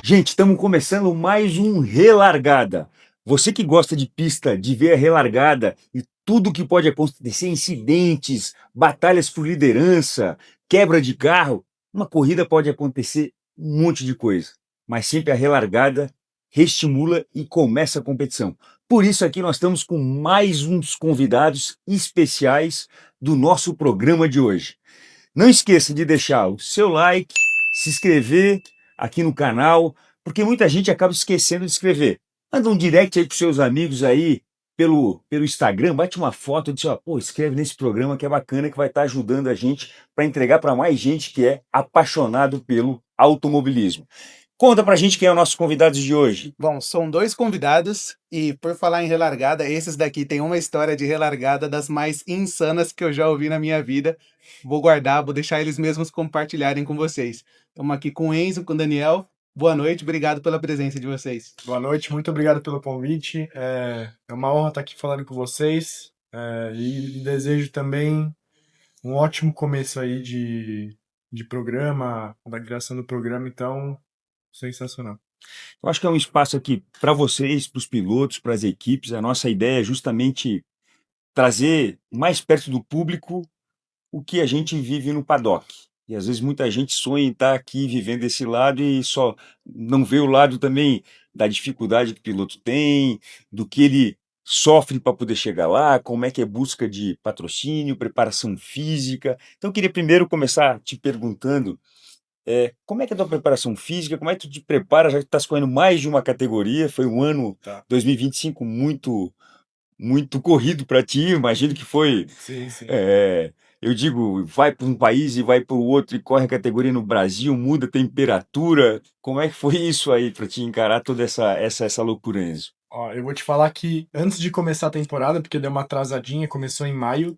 Gente, estamos começando mais um Relargada. Você que gosta de pista, de ver a relargada e tudo que pode acontecer, incidentes, batalhas por liderança, quebra de carro, uma corrida pode acontecer um monte de coisa, mas sempre a relargada reestimula e começa a competição. Por isso aqui nós estamos com mais uns convidados especiais do nosso programa de hoje. Não esqueça de deixar o seu like, se inscrever aqui no canal, porque muita gente acaba esquecendo de escrever. Manda um direct aí para seus amigos aí pelo Instagram, bate uma foto e diz, ó, pô, escreve nesse programa que é bacana, que vai estar ajudando a gente para entregar para mais gente que é apaixonado pelo automobilismo. Conta pra gente quem é o nosso convidado de hoje. Bom, são dois convidados e por falar em relargada, esses daqui têm uma história de relargada das mais insanas que eu já ouvi na minha vida. Vou guardar, vou deixar eles mesmos compartilharem com vocês. Estamos aqui com o Enzo, com o Daniel. Boa noite, obrigado pela presença de vocês. Boa noite, muito obrigado pelo convite. É uma honra estar aqui falando com vocês. E desejo também um ótimo começo aí de programa, da criação do programa, então, sensacional. Eu acho que é um espaço aqui para vocês, para os pilotos, para as equipes. A nossa ideia é justamente trazer mais perto do público o que a gente vive no paddock. E às vezes muita gente sonha em estar aqui vivendo esse lado e só não vê o lado também da dificuldade que o piloto tem, do que ele sofre para poder chegar lá, como é que é busca de patrocínio, preparação física. Então eu queria primeiro começar te perguntando como é que é a tua preparação física, como é que tu te prepara, já que tu estás correndo mais de uma categoria, foi um ano Tá. 2025 muito corrido para ti, imagino que foi Sim, sim. eu digo, vai para um país e vai para o outro e corre a categoria no Brasil, muda a temperatura. Como é que foi isso aí para te encarar toda essa loucura, Enzo? Ó, eu vou te falar que antes de começar a temporada, porque deu uma atrasadinha, começou em maio,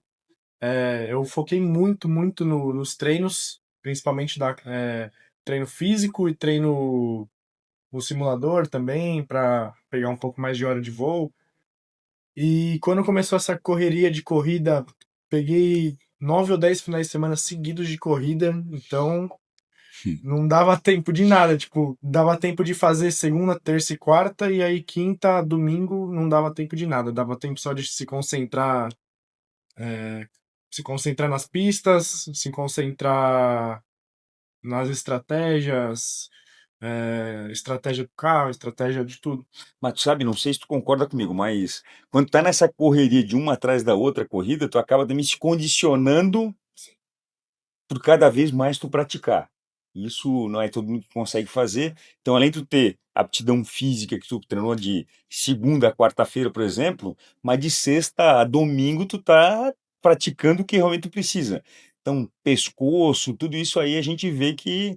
eu foquei muito nos treinos, principalmente treino físico e treino no simulador também, para pegar um pouco mais de hora de voo. E quando começou essa correria de corrida, peguei 9 ou 10 finais de semana seguidos de corrida, então não dava tempo de nada, tipo, dava tempo de fazer segunda, terça e quarta, e aí quinta, domingo não dava tempo de nada, dava tempo só de se concentrar nas pistas, se concentrar nas estratégias, estratégia do carro, estratégia de tudo. Mas tu sabe, não sei se tu concorda comigo, mas quando tá nessa correria de uma atrás da outra corrida, tu acaba também se condicionando por cada vez mais tu praticar. Isso não é todo mundo que consegue fazer. Então, além de tu ter aptidão física que tu treinou de segunda a quarta-feira, por exemplo, mas de sexta a domingo tu tá praticando o que realmente tu precisa. Então, pescoço, tudo isso aí a gente vê que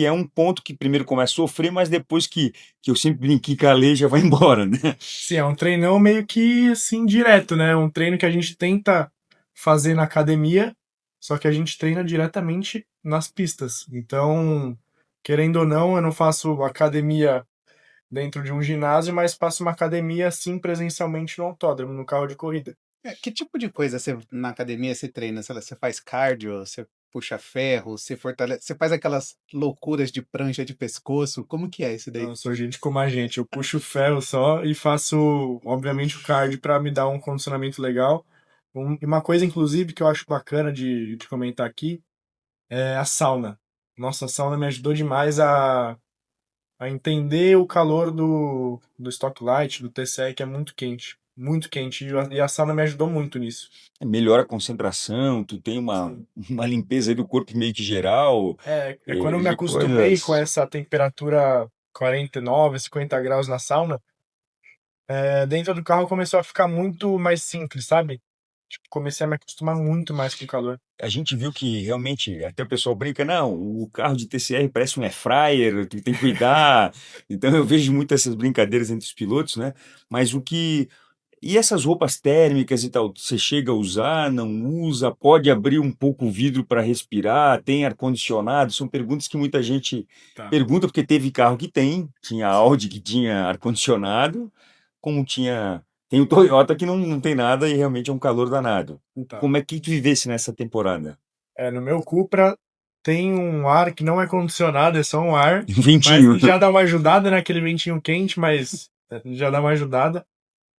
é um ponto que primeiro começa a sofrer, mas depois que eu sempre brinquei que a lei já vai embora, né? Sim, é um treinão meio que assim direto, né? Um treino que a gente tenta fazer na academia, só que a gente treina diretamente nas pistas. Então, querendo ou não, eu não faço academia dentro de um ginásio, mas faço uma academia assim presencialmente no autódromo, no carro de corrida. Que tipo de coisa você na academia você treina? Sei lá, você faz cardio, você puxa ferro, você fortalece, você faz aquelas loucuras de prancha de pescoço? Como que é isso Não, daí? eu sou gente como a gente, eu puxo ferro só e faço, obviamente, o cardio para me dar um condicionamento legal. E uma coisa, inclusive, que eu acho bacana de comentar aqui é a sauna. Nossa, a sauna me ajudou demais a entender o calor do Stock Light, do TCE, que é muito quente. Muito quente. E a sauna me ajudou muito nisso. Melhora a concentração, tu tem uma, Sim. uma limpeza aí do corpo meio que geral, É quando eu me de acostumei com coisas. essa temperatura 49, 50 graus na sauna, dentro do carro começou a ficar muito mais simples, sabe? Tipo, comecei a me acostumar muito mais com o calor. A gente viu que realmente, até o pessoal brinca, não, o carro de TCR parece um air fryer, tu tem que cuidar. Então eu vejo muito essas brincadeiras entre os pilotos, né? Mas o que. E essas roupas térmicas e tal, você chega a usar, não usa, pode abrir um pouco o vidro para respirar, tem ar-condicionado? São perguntas que muita gente Tá. pergunta, porque teve carro que tem, tinha Audi que tinha ar-condicionado, como tinha. Tem o Toyota que não tem nada e realmente é um calor danado. Tá. Como é que tu vivesse nessa temporada? No meu Cupra tem um ar que não é condicionado, é só um ar. Um ventinho. Mas já dá uma ajudada, né? Aquele ventinho quente, mas já dá uma ajudada.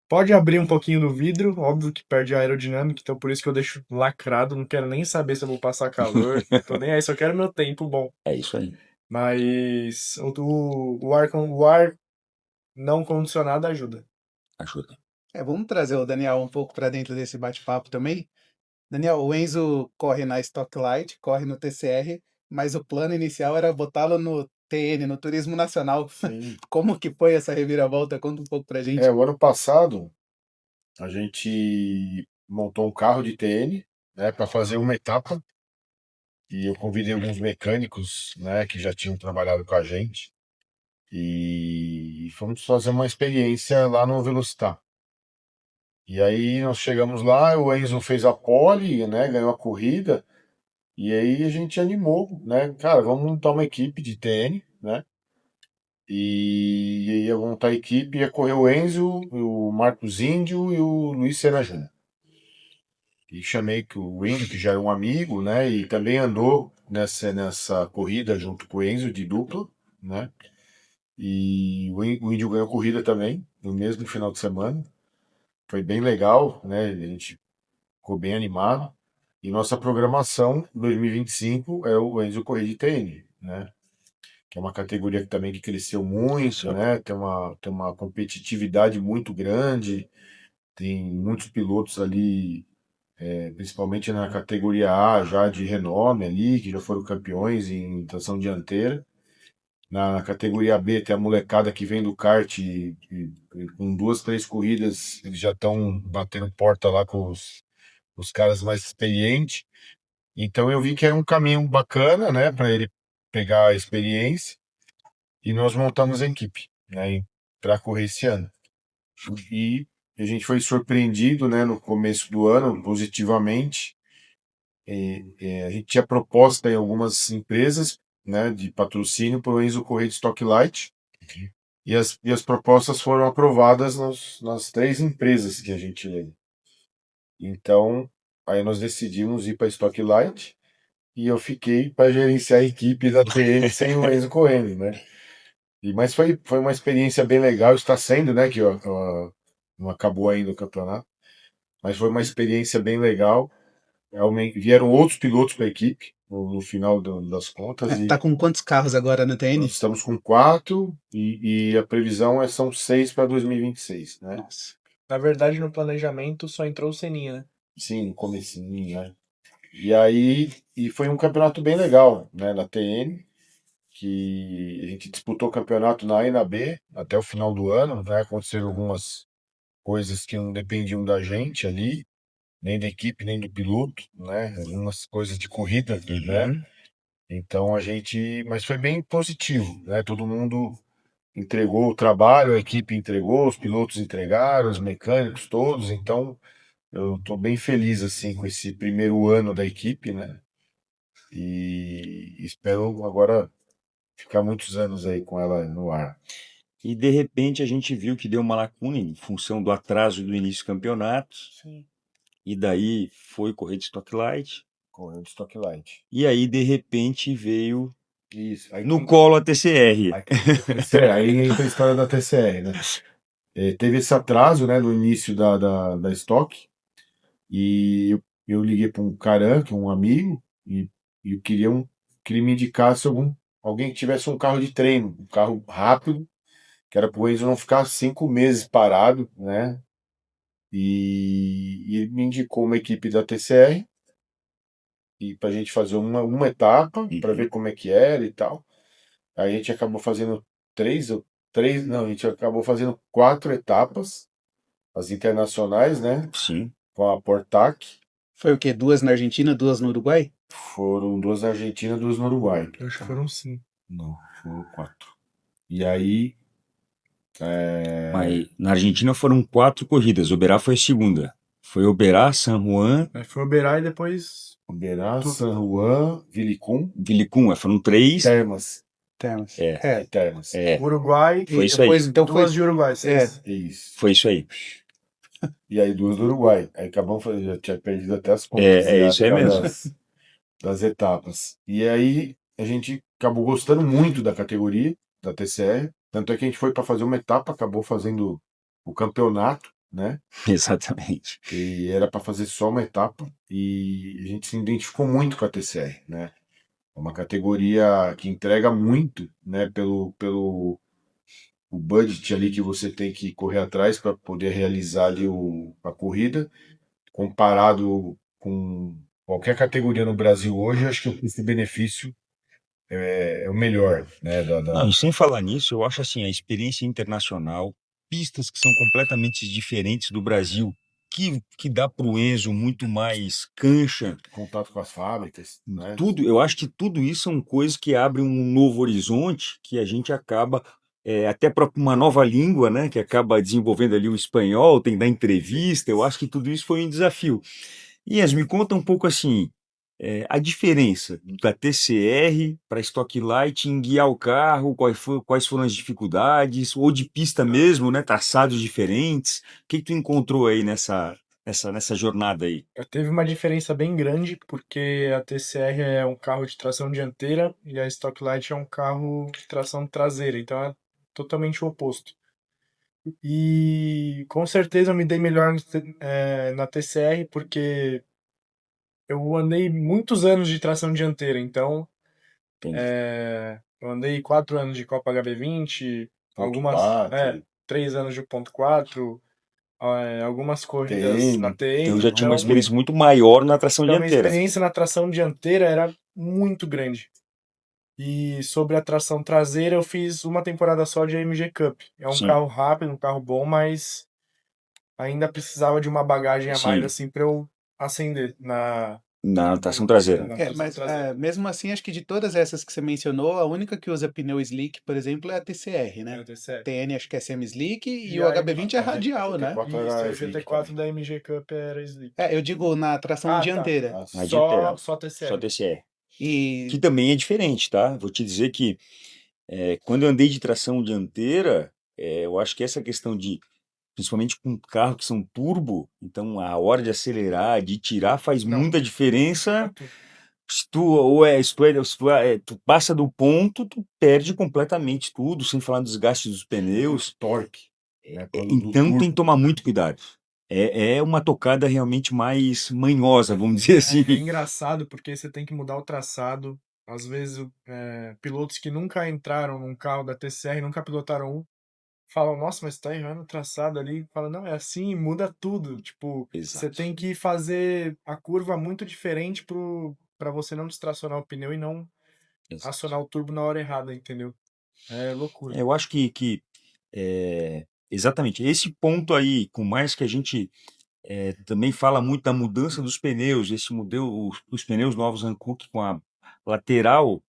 Pode abrir um pouquinho no vidro, óbvio que perde a aerodinâmica, então por isso que eu deixo lacrado, não quero nem saber se eu vou passar calor, tô nem aí, só quero meu tempo bom. É isso aí. Mas o ar não condicionado ajuda. Ajuda. Vamos trazer o Daniel um pouco para dentro desse bate-papo também. Daniel, o Enzo corre na Stocklight, corre no TCR, mas o plano inicial era botá-lo no TN, no Turismo Nacional. Sim. Como que foi essa reviravolta? Conta um pouco pra gente. O ano passado a gente montou um carro de TN, né, para fazer uma etapa. E eu convidei alguns mecânicos, né, que já tinham trabalhado com a gente. E fomos fazer uma experiência lá no Velocitar. E aí nós chegamos lá, o Enzo fez a pole, né, ganhou a corrida. E aí a gente animou, né, cara, vamos montar uma equipe de TN, né? E ia montar a equipe, ia correr o Enzo, o Marcos Índio e o Luiz Senna Júnior. E chamei que o Índio, que já é um amigo, né? E também andou nessa corrida junto com o Enzo de dupla, né? E o Índio ganhou a corrida também, no mesmo final de semana. Foi bem legal, né? A gente ficou bem animado. E nossa programação 2025 é o Enzo correr de TN, né? Que é uma categoria que também que cresceu muito, né? Tem uma competitividade muito grande, tem muitos pilotos ali, principalmente na categoria A, já de renome ali, que já foram campeões em tração dianteira. Na categoria B tem a molecada que vem do kart e com 2, 3 corridas eles já estão batendo porta lá com os caras mais experientes. Então eu vi que era um caminho bacana, né, para ele pegar a experiência. E nós montamos a equipe, né, para correr esse ano. E a gente foi surpreendido, né, no começo do ano, positivamente. A gente tinha proposta em algumas empresas, né, de patrocínio para o Enzo correr de Stocklight. E as propostas foram aprovadas nas 3 empresas que a gente lê. Então, aí nós decidimos ir para Stocklight e eu fiquei para gerenciar a equipe da TN sem o Enzo correndo, né? Mas foi uma experiência bem legal, está sendo, né, que não acabou ainda o campeonato, mas foi uma experiência bem legal. Realmente, vieram outros pilotos para a equipe no final das contas. Tá com quantos carros agora no TN? Nós estamos com 4 e a previsão são 6 para 2026, né? Nossa. Na verdade, no planejamento só entrou o Seninha, né? Sim, no comecinho, né? E aí, foi um campeonato bem legal, né, na TN, que a gente disputou o campeonato na A e na B até o final do ano, né? Aconteceram algumas coisas que não dependiam da gente ali, nem da equipe, nem do piloto, né? Algumas coisas de corrida, né? Então mas foi bem positivo, né? Todo mundo entregou o trabalho, a equipe entregou, os pilotos entregaram, os mecânicos todos, então eu estou bem feliz assim com esse primeiro ano da equipe, né? E espero agora ficar muitos anos aí com ela no ar. E de repente a gente viu que deu uma lacuna em função do atraso do início do campeonato. Sim. E daí foi correr de Stocklight. Correu de Stocklight. E aí de repente veio Isso. Aí, no colo a TCR. aí entra a história da TCR, né? Teve esse atraso, né, no início da Stock. E eu liguei para um Caran, que é um amigo, e eu queria me indicasse alguém que tivesse um carro de treino, um carro rápido, que era para o Enzo não ficar 5 meses parado, né? E ele me indicou uma equipe da TCR e para a gente fazer uma etapa para ver como é que era e tal. Aí a gente acabou fazendo não, a gente acabou fazendo 4 etapas, as internacionais, né? Sim. Com a Portac. Foi o quê? 2 na Argentina, 2 no Uruguai? Foram 2 na Argentina, 2 no Uruguai. Eu acho que foram 5. Não, foram 4. E aí. Mas na Argentina foram 4 corridas. Uberá foi a segunda. Foi Uberá, San Juan, Aí foi o Berá e depois. Uberá, San Juan, Vilicum, Vilicum. Foram 3. Termas. Temos. Termas. Uruguai. Foi e isso aí. Depois, então foi. 2 de Uruguai, 6. Isso. Foi isso aí. E aí 2 do Uruguai. Aí acabamos, já tinha perdido até as contas. É isso aí mesmo. das etapas. E aí a gente acabou gostando muito da categoria da TCR, tanto é que a gente foi para fazer uma etapa, acabou fazendo o campeonato, né? Exatamente. E era para fazer só uma etapa e a gente se identificou muito com a TCR, né? É uma categoria que entrega muito, né? Pelo o budget ali que você tem que correr atrás para poder realizar ali a corrida, comparado com qualquer categoria no Brasil hoje, acho que o custo-benefício é o melhor, né? Não, e sem falar nisso, eu acho assim, a experiência internacional, pistas que são completamente diferentes do Brasil, que dá para o Enzo muito mais cancha, Contato com as fábricas, né? tudo, eu acho que tudo isso são coisas que abrem um novo horizonte, que a gente acaba, até para uma nova língua, né, que acaba desenvolvendo ali o espanhol, tem da entrevista, eu acho que tudo isso foi um desafio. E Enzo, me conta um pouco assim, a diferença da TCR para Stock Light em guiar o carro, quais foram as dificuldades, ou de pista mesmo, né, traçados diferentes, o que que tu encontrou aí nessa jornada aí? Teve uma diferença bem grande, porque a TCR é um carro de tração dianteira e a Stocklight é um carro de tração traseira, então é totalmente o oposto. E com certeza eu me dei melhor na TCR, porque eu andei muitos anos de tração dianteira, então Entendi. eu andei 4 anos de Copa HB20, Ponto algumas, 4, 3 anos de ponto 4, algumas corridas na TN, Então TN, já tinha uma então experiência muito maior na tração Então, minha dianteira. experiência na tração dianteira era muito grande. E sobre a tração traseira, eu fiz uma temporada só de AMG Cup. É um Sim, carro rápido, um carro bom, mas ainda precisava de uma bagagem a mais sim, assim para eu ascender na tração traseira. na É, tração mas traseira. mesmo assim, acho que de todas essas que você mencionou, a única que usa pneu slick, por exemplo, é a TCR, né? É, TCR. TN acho que é semi-slick e E o a HB20 é a radial, né? GT4 Isso, era o slick GT4 também. da MG Cup era slick. Eu digo na tração Ah, tá. dianteira. Ah, Na dianteira, Só só TCR. TCR. Que E também é diferente, tá? Vou te dizer que quando eu andei de tração dianteira, eu acho que essa questão de, principalmente com carros que são turbo, então a hora de acelerar, de tirar, faz Não, muita é diferença. tudo. Se tu passa do ponto, tu perde completamente tudo, sem falar no desgaste dos pneus. torque, né? Do Então tem que turbo. tomar muito cuidado. É uma tocada realmente mais manhosa, vamos dizer É assim. engraçado porque você tem que mudar o traçado. Às vezes, pilotos que nunca entraram num carro da TCR, nunca pilotaram um, falam, nossa, mas tá errando o traçado ali. Fala, não, é assim, muda tudo. Tipo, você Exato, tem que fazer a curva muito diferente pra você não distracionar o pneu e não exato. acionar o turbo na hora errada, entendeu? É loucura. Eu acho que exatamente esse ponto aí, com mais que a gente também fala muito da mudança dos pneus, esse modelo, os pneus novos Hankook com a lateral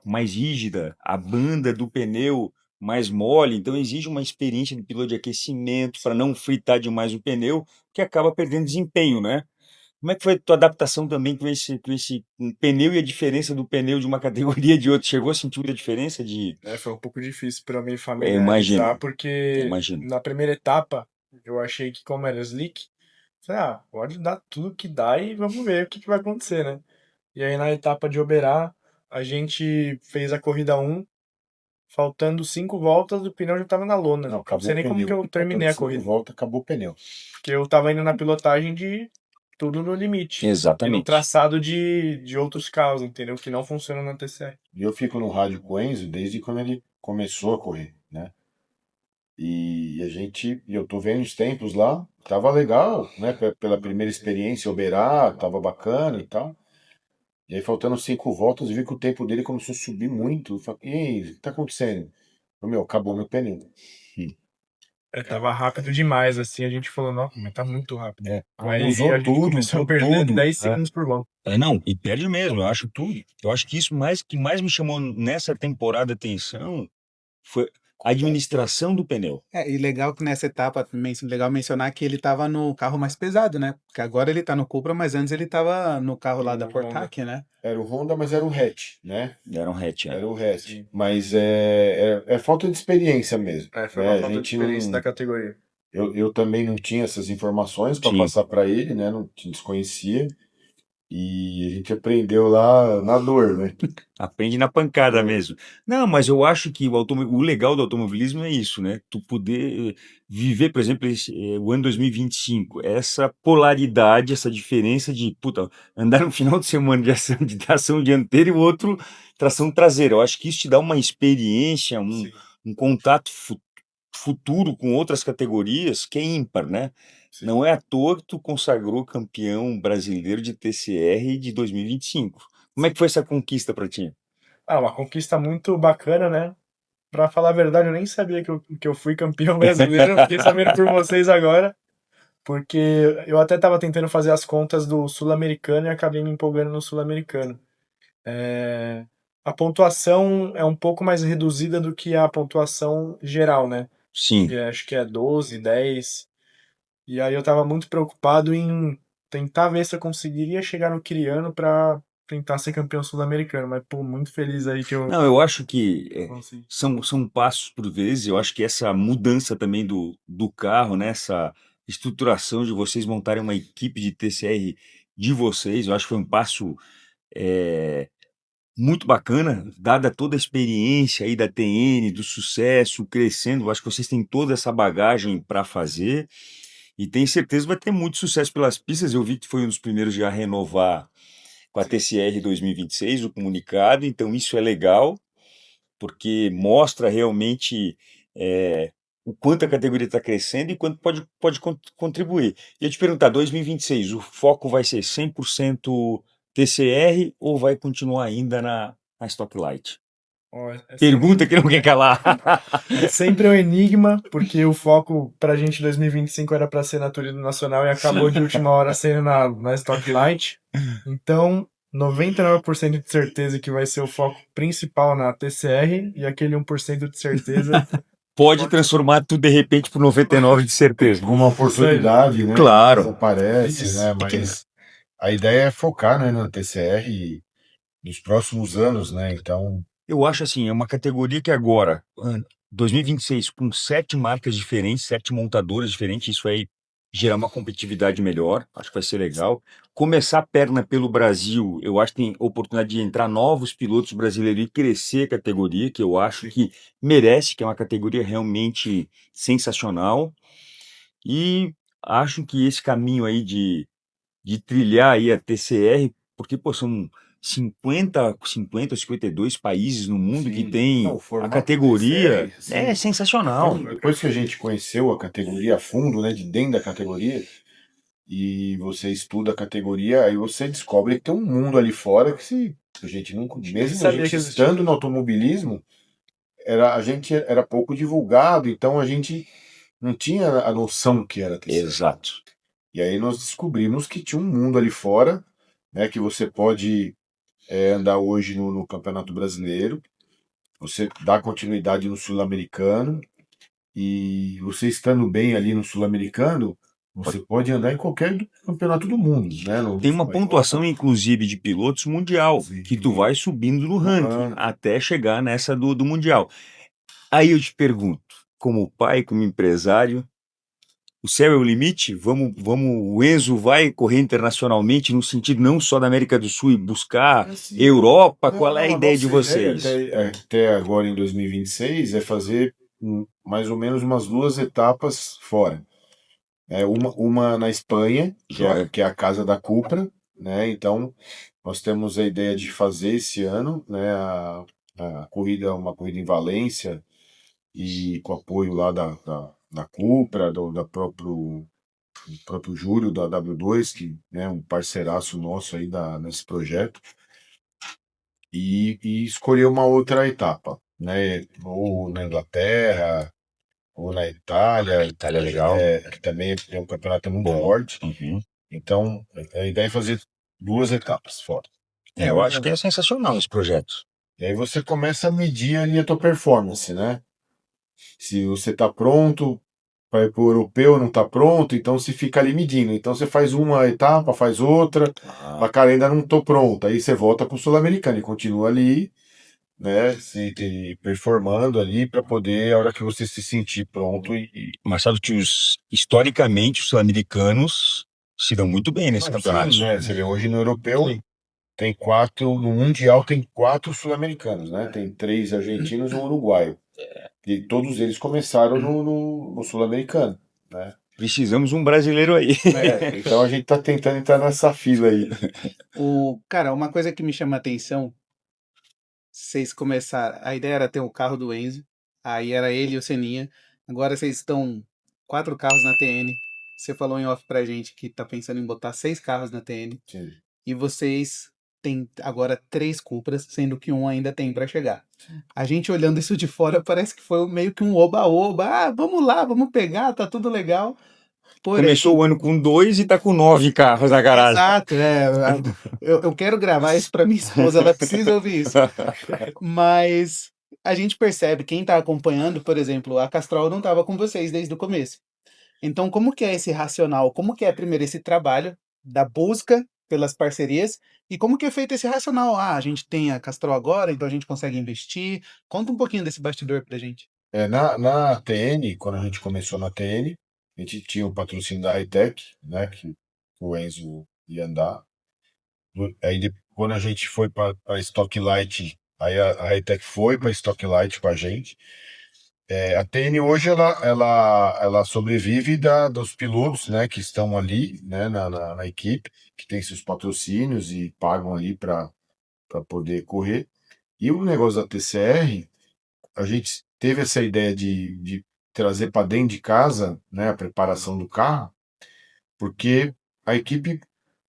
mais rígida, a banda do pneu mais mole, então exige uma experiência do piloto de aquecimento para não fritar demais o pneu, que acaba perdendo desempenho, né? Como é que foi a tua adaptação também com esse pneu e a diferença do pneu de uma categoria de outra? Chegou a sentir muita diferença de. Foi um pouco difícil pra me Eu imagino, familiarizar, eu porque imagino. na primeira etapa eu achei que como era slick, falei, pode dar tudo que dá e vamos ver o que vai acontecer, né? E aí na etapa de Oberá, a gente fez a corrida 1, faltando 5 voltas, o pneu já tava na lona. Não, Não acabou sei o nem como que pneu. eu terminei Faltando a 5 corrida, voltas, acabou o pneu. porque eu tava indo na pilotagem de tudo no limite. E no Exatamente. traçado de outros carros, entendeu? Que não funciona na TCR. E eu fico no rádio com o Enzo desde quando ele começou a correr, né? E eu tô vendo os tempos lá, tava legal, né? Pela primeira experiência, Oberá, tava bacana e tal. E aí, faltando 5 voltas, eu vi que o tempo dele começou a subir muito. Eu falei, e aí, o que tá acontecendo? Eu falei, acabou meu pneu. Tava rápido demais, assim, a gente falou, não, mas tá muito rápido. É, Aí a usou gente tudo, começou a usou perder tudo. 10 Né? segundos por volta. Não, e perde mesmo, eu acho tudo. Eu acho que isso que mais me chamou nessa temporada a atenção foi a administração do pneu. e legal que nessa etapa, legal mencionar que ele tava no carro mais pesado, né? Porque agora ele tá no Cupra, mas antes ele tava no carro lá da No Honda. Portac, né? Era o Honda, mas era o hatch, né? Era um hatch, Era o hatch. Sim. Mas é falta de experiência mesmo. Foi né? uma A falta de gente experiência da não. categoria. Eu também não tinha essas informações para Sim. passar para ele, né? Não desconhecia. E a gente aprendeu lá na dor, né? Aprende na pancada mesmo. Não, mas eu acho que o legal do automobilismo é isso, né? Tu poder viver, por exemplo, o ano 2025, essa polaridade, essa diferença de, puta, andar no final de semana de tração dianteira e o outro tração traseira. Eu acho que isso te dá uma experiência, Sim. um contato futuro com outras categorias que é ímpar, né? Sim. Não é à toa que tu consagrou campeão brasileiro de TCR de 2025. Como é que foi essa conquista para ti? Uma conquista muito bacana, né? Pra falar a verdade, eu nem sabia que eu fui campeão brasileiro. Eu fiquei sabendo por vocês agora. Porque eu até tava tentando fazer as contas do Sul-Americano e acabei me empolgando no Sul-Americano. A pontuação é um pouco mais reduzida do que a pontuação geral, né? Sim. Acho que é 12, 10. E aí eu tava muito preocupado em tentar ver se eu conseguiria chegar no Quiriano pra tentar ser campeão sul-americano. Mas, pô, muito feliz aí que eu Não, eu acho que consegui. são passos por vezes. Eu acho que essa mudança também do carro, né? Essa estruturação de vocês montarem uma equipe de TCR de vocês, eu acho que foi um passo é, muito bacana, dada toda a experiência aí da TN, do sucesso, crescendo. Eu acho que vocês têm toda essa bagagem para fazer e tenho certeza que vai ter muito sucesso pelas pistas. Eu vi que foi um dos primeiros já a renovar com a TCR 2026, o comunicado, então isso é legal, porque mostra realmente é, o quanto a categoria está crescendo e quanto pode contribuir. E eu te perguntar, 2026, o foco vai ser 100% TCR ou vai continuar ainda na Stock Light? Ó, Pergunta que não quer calar. é sempre um enigma, porque o foco pra gente em 2025 era pra ser na Turismo Nacional e acabou de última hora sendo na Stock Light. Então, 99% de certeza que vai ser o foco principal na TCR e aquele 1% de certeza. Pode transformar tudo de repente por 99 de certeza. Uma oportunidade, né? Claro. Aparece, Isso. né? Mas a ideia é focar, né, na TCR nos próximos anos, né? Então, Eu acho assim, é uma categoria que agora, 2026, com 7 marcas diferentes, 7 montadoras diferentes, isso aí gerar uma competitividade melhor, acho que vai ser legal. Começar a perna pelo Brasil, eu acho que tem oportunidade de entrar novos pilotos brasileiros e crescer a categoria, que eu acho que merece, que é uma categoria realmente sensacional. E acho que esse caminho aí de trilhar aí a TCR, porque pô, são 50 ou 52 países no mundo que sim, tem não, o a formato categoria, TCR, assim, é sensacional. depois que a gente conheceu a categoria a fundo, né, de dentro da categoria, e você estuda a categoria, aí você descobre que tem um mundo ali fora que se a gente não, mesmo a sabia gente que existia. estando no automobilismo, a gente era pouco divulgado, então a gente não tinha a noção que era TCR. Exato. E aí nós descobrimos que tinha um mundo ali fora, né, que você pode andar hoje no Campeonato Brasileiro, você dá continuidade no Sul-Americano, e você estando bem ali no Sul-Americano, você pode andar em qualquer campeonato do mundo, né? Tem uma pontuação, inclusive, de pilotos mundial, que tu vai subindo no ranking até chegar nessa do Mundial. Aí eu te pergunto, como pai, como empresário, o céu é o limite? O Enzo vai correr internacionalmente no sentido não só da América do Sul e buscar Europa? Qual é a ideia de vocês? Até agora em 2026 é fazer mais ou menos umas 2 etapas fora. Uma na Espanha, que é a casa da Cupra, né? Então nós temos a ideia de fazer esse ano, né, a corrida, uma corrida em Valência, e com apoio lá da Cupra, do próprio Júlio da W2, que é um parceiraço nosso aí nesse projeto, e escolher uma outra etapa, né? Ou na Inglaterra, ou na Itália. Itália é legal. Que também é um campeonato muito forte. Uhum. Então, a ideia é fazer 2 etapas fora. Eu acho que é sensacional esse projeto. E aí você começa a medir ali a tua performance, né? Se você está pronto para ir para o europeu, não está pronto, então você fica ali medindo. Então você faz uma etapa, faz outra, mas cara, ainda não estou pronto. Aí você volta para o Sul-Americano e continua ali, né? Se performando ali para poder, a hora que você se sentir pronto. Mas sabe que historicamente, os sul-americanos Se dão muito bem nesse Não, campeonato. sim, né? Você vê, hoje no europeu Sim. tem 4, no Mundial tem 4 sul-americanos, né? Tem 3 argentinos e um uruguaio. E todos eles começaram no sul-americano, né? Precisamos um brasileiro aí. Então a gente tá tentando entrar nessa fila aí. Cara, uma coisa que me chama a atenção, vocês começaram. A ideia era ter o carro do Enzo, aí era ele e o Seninha. Agora vocês estão 4 carros na TN. Você falou em off pra gente que tá pensando em botar 6 carros na TN. Sim. E vocês têm agora 3 Cupras, sendo que um ainda tem pra chegar. A gente olhando isso de fora parece que foi meio que um oba-oba. Ah, vamos lá, vamos pegar, tá tudo legal. Porém, Começou o ano com 2 e tá com 9 carros na garagem. exato, eu quero gravar isso pra minha esposa, ela precisa ouvir isso. Mas a gente percebe, quem tá acompanhando, por exemplo, a Castrol não tava com vocês desde o começo. Então, como que é esse racional? Como que é primeiro esse trabalho da busca pelas parcerias e como que é feito esse racional? Ah, a gente tem a Castrol agora, então a gente consegue investir. Conta um pouquinho desse bastidor pra gente. Na TN, quando a gente começou na TN, a gente tinha o patrocínio da Hightech, né? Que o Enzo ia andar. Aí quando a gente foi para Stock Light, aí a Hightech foi para Stock Light com a gente. A TN hoje ela sobrevive dos pilotos, né, que estão ali, né, na equipe, que tem seus patrocínios e pagam ali para poder correr. E o negócio da TCR, a gente teve essa ideia de trazer para dentro de casa, né, a preparação do carro, porque a equipe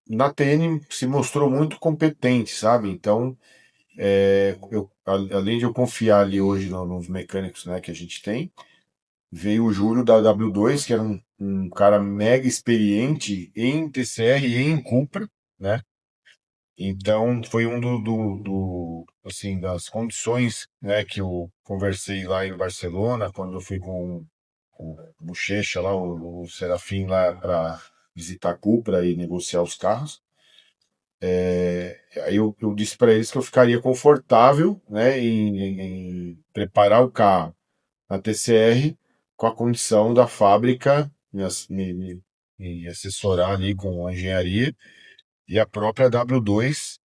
na TN se mostrou muito competente, sabe? Então, além de eu confiar ali hoje nos mecânicos, né, que a gente tem, veio o Júlio da W2, que era um cara mega experiente em TCR e em Cupra, né? Então foi um assim, das condições, né, que eu conversei lá em Barcelona, quando eu fui com o Bochecha lá, o Serafim lá para visitar a Cupra e negociar os carros. Aí eu disse para eles que eu ficaria confortável, né, em preparar o carro na TCR com a condição da fábrica me assessorar ali com a engenharia e a própria W2,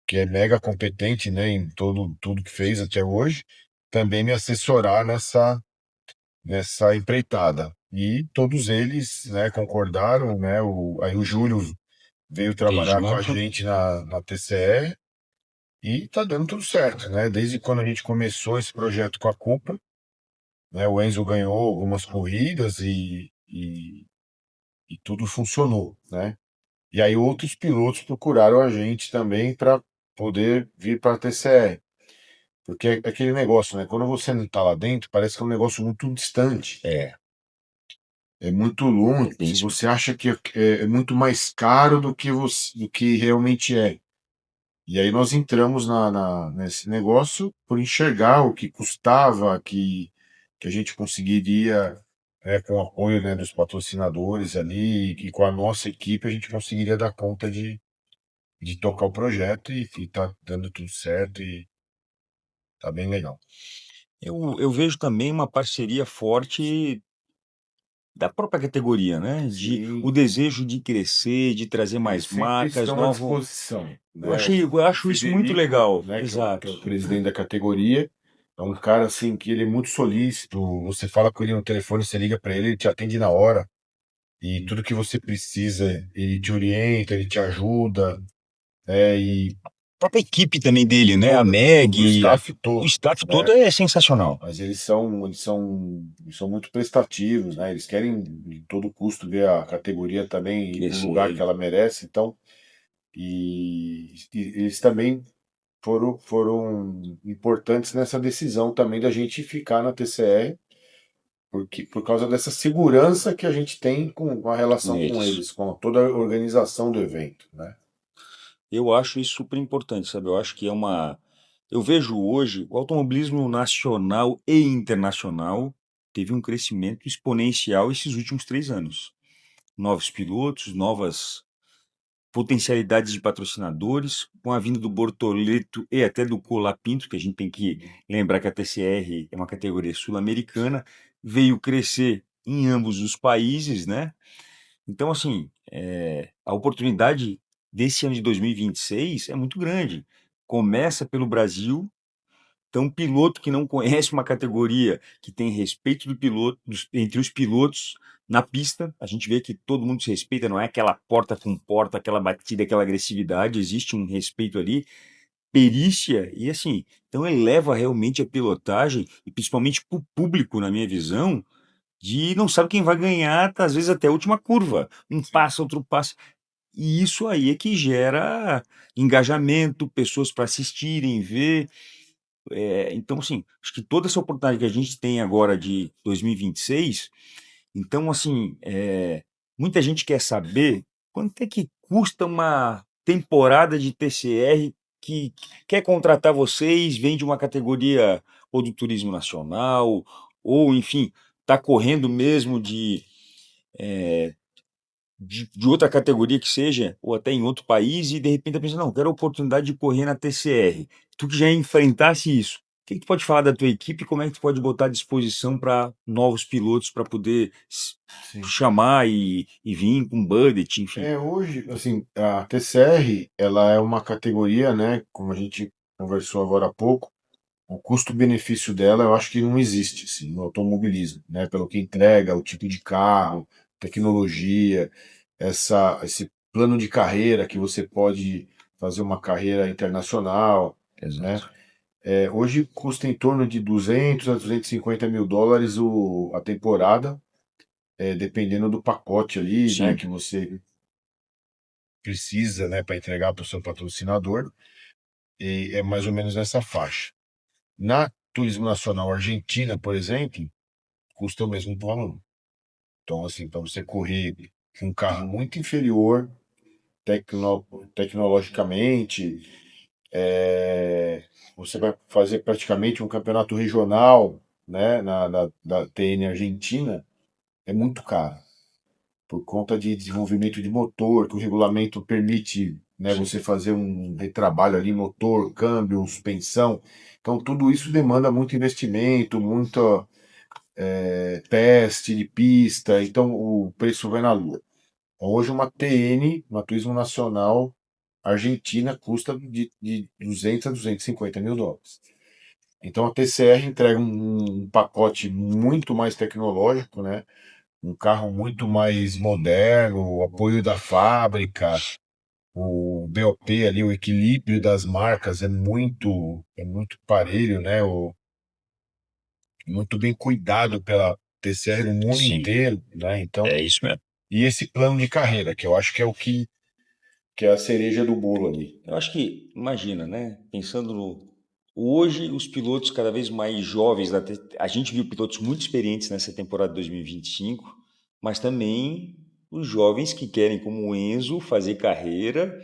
que é mega competente, né, em tudo que fez até hoje, também me assessorar nessa empreitada. E todos eles, né, concordaram, né, aí o Júlio veio trabalhar com a junto. gente na TCE e tá dando tudo certo, né? Desde quando a gente começou esse projeto com a Cupra, né, o Enzo ganhou algumas corridas e tudo funcionou, né? E aí outros pilotos procuraram a gente também para poder vir para a TCR. Porque é aquele negócio, né? Quando você não tá lá dentro, parece que é um negócio muito distante. É muito longe. Você acha que é muito mais caro do que realmente é. E aí nós entramos nesse negócio por enxergar o que custava, que a gente conseguiria, com o apoio, né, dos patrocinadores ali e com a nossa equipe, a gente conseguiria dar conta de tocar o projeto e tá dando tudo certo e tá bem legal. Eu vejo também uma parceria forte da própria categoria, né? Sim. O desejo de crescer, de trazer mais Sempre marcas, estão à novos. disposição, né? Eu acho isso muito Federico, legal. né, que é Exato. o presidente da categoria, é um cara assim que ele é muito solícito. Você fala com ele no telefone, você liga para ele te atende na hora. E tudo que você precisa, ele te orienta, ele te ajuda. E A própria equipe também dele, né? A o Meg, staff o todo, staff né? todo é sensacional. Mas eles são muito prestativos, né? Eles querem de todo custo ver a categoria também ir no lugar que ela merece. Então, e eles também foram importantes nessa decisão também da gente ficar na TCR, porque por causa dessa segurança que a gente tem com a relação com eles, com toda a organização do evento, né? Eu acho isso super importante, sabe? Eu acho que eu vejo hoje o automobilismo nacional e internacional teve um crescimento exponencial esses últimos 3 anos. Novos pilotos, novas potencialidades de patrocinadores, com a vinda do Bortoleto e até do Colapinto, que a gente tem que lembrar que a TCR é uma categoria sul-americana, veio crescer em ambos os países, né? Então, assim, a oportunidade desse ano de 2026 é muito grande. Começa pelo Brasil. Então, um piloto que não conhece uma categoria que tem respeito do piloto, entre os pilotos na pista, a gente vê que todo mundo se respeita, não é aquela porta com porta, aquela batida, aquela agressividade, existe um respeito ali, perícia, e assim, então eleva realmente a pilotagem, e principalmente para o público, na minha visão, de não sabe quem vai ganhar, às vezes até a última curva. Um passa, outro passa. E isso aí é que gera engajamento, pessoas para assistirem, ver. Então, assim, acho que toda essa oportunidade que a gente tem agora de 2026, então, assim, muita gente quer saber quanto é que custa uma temporada de TCR que quer contratar vocês, vem de uma categoria ou do turismo nacional, ou, enfim, está correndo mesmo de outra categoria que seja, ou até em outro país, e de repente tá pensando, não, quero a oportunidade de correr na TCR. Tu que já enfrentasse isso, o que que tu pode falar da tua equipe? Como é que tu pode botar à disposição para novos pilotos para poder Sim. chamar e vir com budget, enfim? Hoje, assim, a TCR, ela é uma categoria, né, como a gente conversou agora há pouco, o custo-benefício dela eu acho que não existe, assim, no automobilismo, né, pelo que entrega, o tipo de carro, tecnologia, esse plano de carreira que você pode fazer uma carreira internacional, né, Exato. hoje custa em torno de 200 a 250 mil dólares a temporada, dependendo do pacote ali, né, Sim, que você precisa, né, para entregar para o seu patrocinador, e é mais ou menos nessa faixa. Na Turismo Nacional Argentina, por exemplo, custa o mesmo valor. Então, assim, para você correr com um carro muito inferior tecnologicamente, você vai fazer praticamente um campeonato regional, né, da TN Argentina, é muito caro. Por conta de desenvolvimento de motor, que o regulamento permite, né, sim, você fazer um retrabalho ali, motor, câmbio, suspensão. Então, tudo isso demanda muito investimento, muito teste de pista, então o preço vai na lua. Hoje, uma TN, uma Turismo Nacional Argentina, custa de 200 a 250 mil dólares. Então, a TCR entrega um pacote muito mais tecnológico, né? Um carro muito mais moderno, o apoio da fábrica, o BOP ali, o equilíbrio das marcas é muito parelho, né? Muito bem cuidado pela TCR no mundo sim, inteiro, né? Então, é isso mesmo. e esse plano de carreira, que eu acho que é o que é a cereja do bolo ali. Eu acho que, imagina, né? Pensando no. Hoje, os pilotos cada vez mais jovens, a gente viu pilotos muito experientes nessa temporada de 2025, mas também os jovens que querem, como o Enzo, fazer carreira.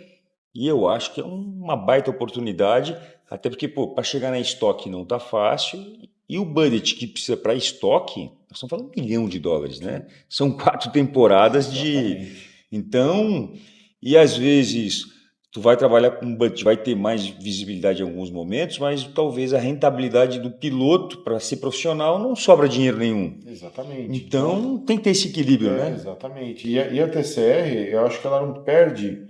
E eu acho que é uma baita oportunidade, até porque, pô, para chegar na estoque não tá fácil. E o budget que precisa para estoque, nós estamos falando de US$ 1 milhão, né? São 4 temporadas de. Exatamente. Então, e às vezes tu vai trabalhar com budget, vai ter mais visibilidade em alguns momentos, mas talvez a rentabilidade do piloto para ser profissional não sobra dinheiro nenhum. Exatamente. Então, Então tem que ter esse equilíbrio, né? exatamente. E a TCR, eu acho que ela não perde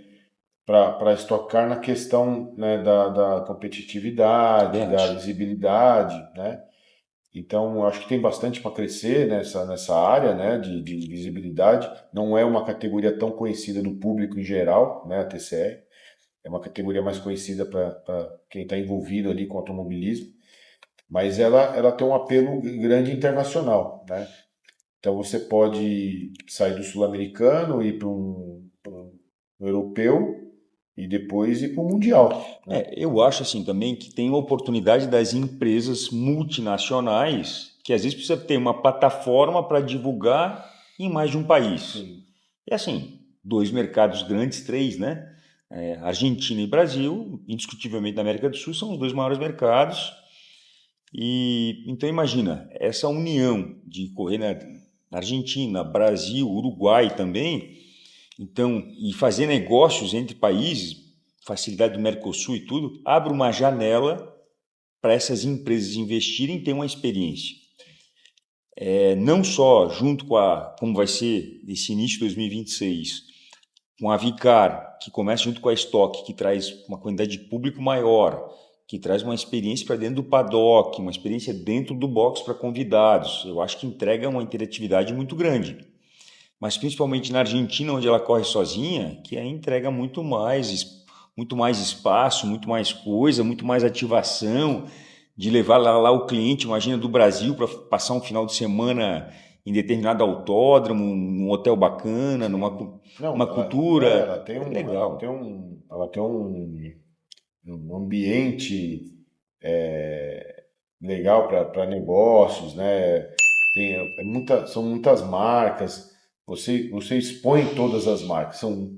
para estocar na questão, né, da Também competitividade, da acho. visibilidade, né? Então, eu acho que tem bastante para crescer nessa área, né, de visibilidade. Não é uma categoria tão conhecida do público em geral, né, a TCR. É uma categoria mais conhecida para quem está envolvido ali com automobilismo, mas ela tem um apelo grande internacional, né? Então, você pode sair do sul-americano e ir pra um europeu e depois ir para o mundial, né? Eu acho assim também que tem uma oportunidade das empresas multinacionais que às vezes precisa ter uma plataforma para divulgar em mais de um país. Sim. É assim, dois mercados grandes, três, né? Argentina e Brasil, indiscutivelmente na América do Sul, são os dois maiores mercados. E então imagina, essa união de correr na Argentina, Brasil, Uruguai também, então, e fazer negócios entre países, facilidade do Mercosul e tudo, abre uma janela para essas empresas investirem e ter uma experiência. não só junto como vai ser esse início de 2026, com a Vicar, que começa junto com a Stock, que traz uma quantidade de público maior, que traz uma experiência para dentro do paddock, uma experiência dentro do box para convidados. Eu acho que entrega uma interatividade muito grande. Mas principalmente na Argentina, onde ela corre sozinha, que aí entrega muito mais espaço, muito mais coisa, muito mais ativação, de levar lá o cliente, imagina, do Brasil para passar um final de semana em determinado autódromo, num hotel bacana, Não, uma cultura. ela tem É legal. ela tem um ambiente legal para negócios, né? São muitas marcas. Você expõe todas as marcas. São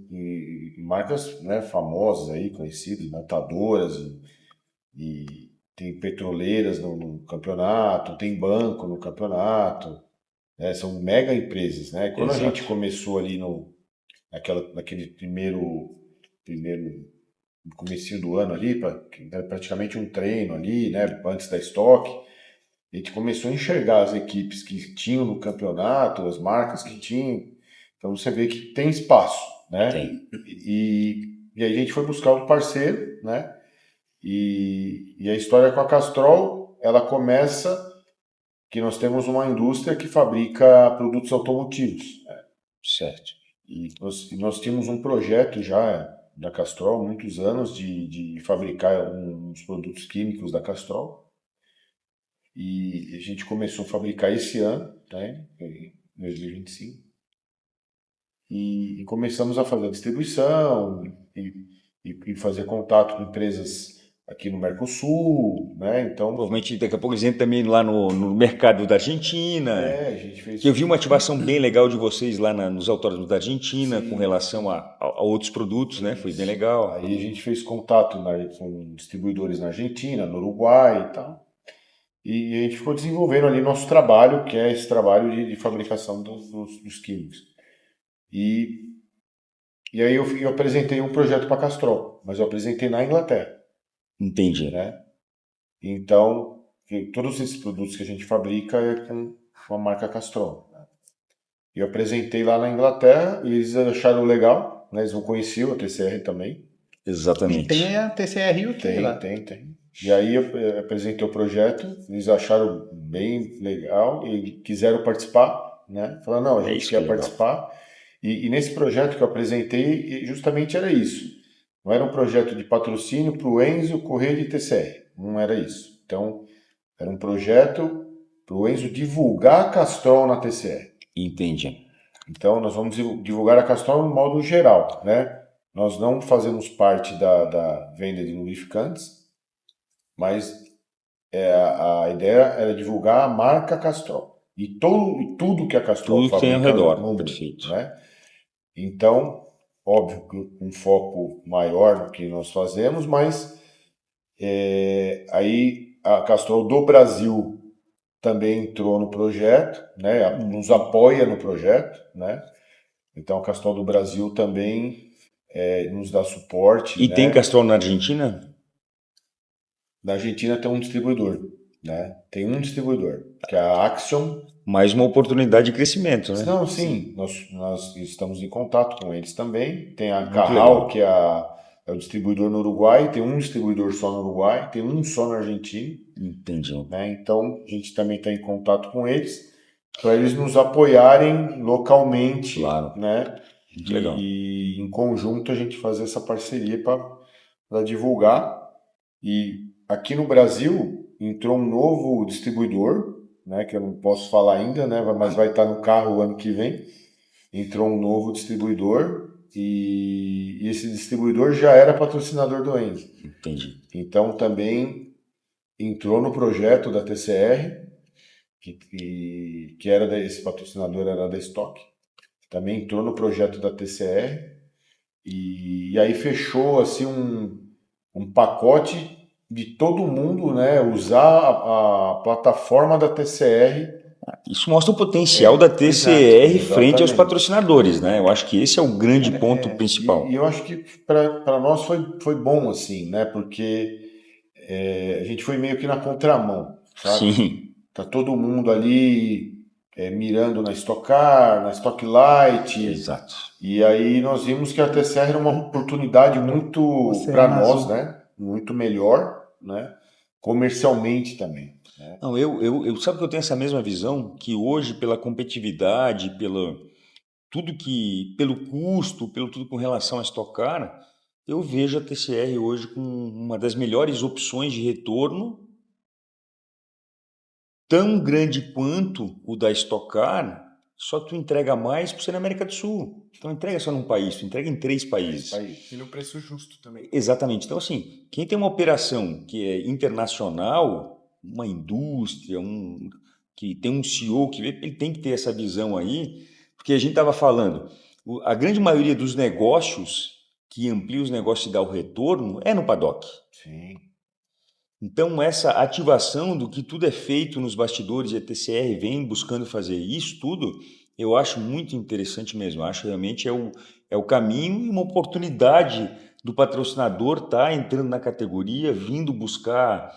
marcas, né, famosas aí, conhecidas, matadoras, e tem petroleiras no campeonato, tem banco no campeonato, né? São mega empresas, né? Quando a Exato. gente começou ali naquele primeiro no comecinho do ano ali, praticamente um treino ali, né, antes da estoque, a gente começou a enxergar as equipes que tinham no campeonato, as marcas que tinham, então você vê que tem espaço, né? Tem. E aí a gente foi buscar um parceiro, né? E a história com a Castrol, ela começa que nós temos uma indústria que fabrica produtos automotivos, né? Certo. E nós tínhamos um projeto já da Castrol, há muitos anos, de fabricar uns produtos químicos da Castrol. E a gente começou a fabricar esse ano, né, em 2025. E começamos a fazer a distribuição e fazer contato com empresas aqui no Mercosul, né? Então, Provavelmente daqui a pouco eles entram também lá no mercado da Argentina. a gente fez. Que eu vi uma ativação bem legal de vocês lá nos autódromos da Argentina, com relação a outros produtos, né? Foi bem legal. Aí a gente fez contato com distribuidores na Argentina, no Uruguai e tal. E a gente ficou desenvolvendo ali nosso trabalho, que é esse trabalho de fabricação dos químicos. E aí eu apresentei um projeto para a Castrol, mas eu apresentei na Inglaterra, Entendi. né? Então, todos esses produtos que a gente fabrica é com a marca Castrol, né? Eu apresentei lá na Inglaterra e eles acharam legal, né? Eles não conheciam a TCR também. E Exatamente. tem a TCR UK lá. Tem. E aí eu apresentei o projeto, eles acharam bem legal e quiseram participar, né? Falaram, não, a gente isso que é quer legal. participar. E nesse projeto que eu apresentei, justamente era isso. Não era um projeto de patrocínio para o Enzo correr de TCR. Não era isso. Então, era um projeto para o Enzo divulgar a Castrol na TCR. Entendi. Então, nós vamos divulgar a Castrol no modo geral, né? Nós não fazemos parte da venda de lubrificantes, mas a ideia era divulgar a marca Castrol. E tudo que a Castrol Tudo que tem ao fabrica redor. no mundo, Perfeito. né? Então, óbvio que um foco maior no que nós fazemos, mas aí a Castrol do Brasil também entrou no projeto, né? Nos apoia no projeto, né? Então a Castrol do Brasil também nos dá suporte, E né? tem Castrol na Argentina? Na Argentina tem um distribuidor, né? Tem um distribuidor, que é a Axion. Mais uma oportunidade de crescimento, né? Não, sim, nós estamos em contato com eles também. Tem a Muito Carral, legal. que é o distribuidor no Uruguai, tem um distribuidor só no Uruguai, tem um só na Argentina, Entendi. né? Então a gente também está em contato com eles para eles nos apoiarem localmente, Claro. né? Muito legal. E em conjunto a gente fazer essa parceria para divulgar. E aqui no Brasil entrou um novo distribuidor, né, que eu não posso falar ainda, né, mas vai estar no carro o ano que vem. Entrou um novo distribuidor e esse distribuidor já era patrocinador do Enzo. Entendi. Então também entrou no projeto da TCR, que era esse patrocinador era da Stock. Também entrou no projeto da TCR e aí fechou assim um pacote de todo mundo, né, usar a plataforma da TCR. Isso mostra o potencial da TCR exato, frente aos exatamente. patrocinadores, né? Eu acho que esse é o grande ponto principal. E eu acho que para nós foi bom, assim, né, porque a gente foi meio que na contramão, sabe? Sim. Tá todo mundo ali mirando na Stock Car, na Stock Light. Exato. E aí nós vimos que a TCR era uma oportunidade muito Oceano para nós, Azul. né? Muito melhor, né? Comercialmente também. Não, eu sabe que eu tenho essa mesma visão que hoje pela competitividade, pelo custo, pelo tudo com relação a estocar, eu vejo a TCR hoje com uma das melhores opções de retorno, tão grande quanto o da estocar, só que tu entrega mais por ser na América do Sul. Então não entrega só num país, tu entrega em 3 países. E no preço justo também. Exatamente. Então, assim, quem tem uma operação que é internacional, uma indústria, que tem um CEO que ele tem que ter essa visão aí, porque a gente estava falando, a grande maioria dos negócios que amplia os negócios e dá o retorno é no paddock. Sim. Então, essa ativação do que tudo é feito nos bastidores e a TCR vem buscando fazer isso tudo, eu acho muito interessante mesmo. Acho realmente é o caminho e uma oportunidade do patrocinador estar entrando na categoria, vindo buscar